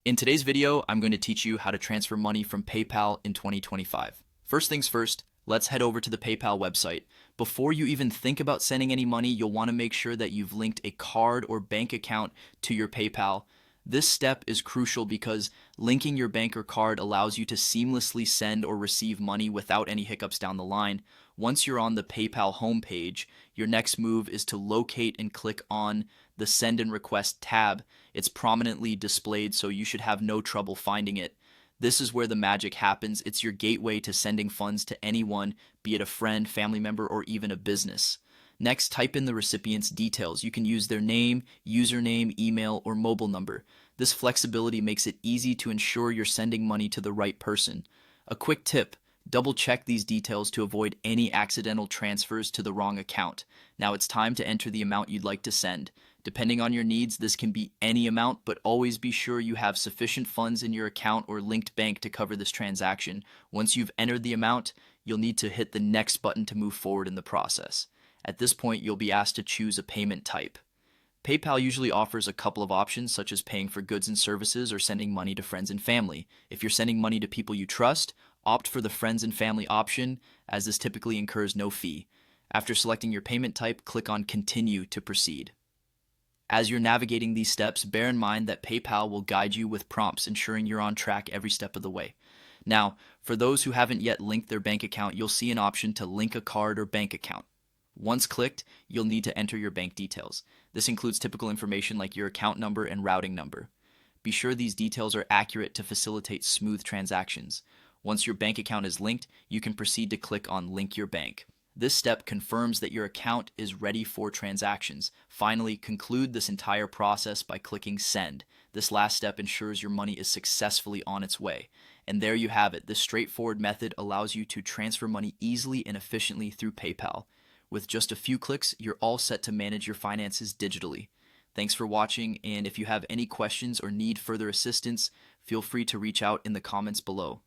In today's video, I'm going to teach you how to transfer money from PayPal in 2025. First things first, let's head over to the PayPal website. Before you even think about sending any money, you'll want to make sure that you've linked a card or bank account to your PayPal. This step is crucial because linking your bank or card allows you to seamlessly send or receive money without any hiccups down the line. Once you're on the PayPal homepage, your next move is to locate and click on the Send and Request tab. It's prominently displayed, so you should have no trouble finding it. This is where the magic happens. It's your gateway to sending funds to anyone, be it a friend, family member, or even a business. Next, type in the recipient's details. You can use their name, username, email, or mobile number. This flexibility makes it easy to ensure you're sending money to the right person. A quick tip: double check these details to avoid any accidental transfers to the wrong account. Now it's time to enter the amount you'd like to send. Depending on your needs, this can be any amount, but always be sure you have sufficient funds in your account or linked bank to cover this transaction. Once you've entered the amount, you'll need to hit the next button to move forward in the process. At this point, you'll be asked to choose a payment type. PayPal usually offers a couple of options, such as paying for goods and services or sending money to friends and family. If you're sending money to people you trust, opt for the friends and family option, as this typically incurs no fee. After selecting your payment type, click on Continue to proceed. As you're navigating these steps, bear in mind that PayPal will guide you with prompts, ensuring you're on track every step of the way. Now, for those who haven't yet linked their bank account, you'll see an option to link a card or bank account. Once clicked, you'll need to enter your bank details. This includes typical information like your account number and routing number. Be sure these details are accurate to facilitate smooth transactions. Once your bank account is linked, you can proceed to click on Link Your Bank. This step confirms that your account is ready for transactions. Finally, conclude this entire process by clicking Send. This last step ensures your money is successfully on its way. And there you have it. This straightforward method allows you to transfer money easily and efficiently through PayPal. With just a few clicks, you're all set to manage your finances digitally. Thanks for watching, and if you have any questions or need further assistance, feel free to reach out in the comments below.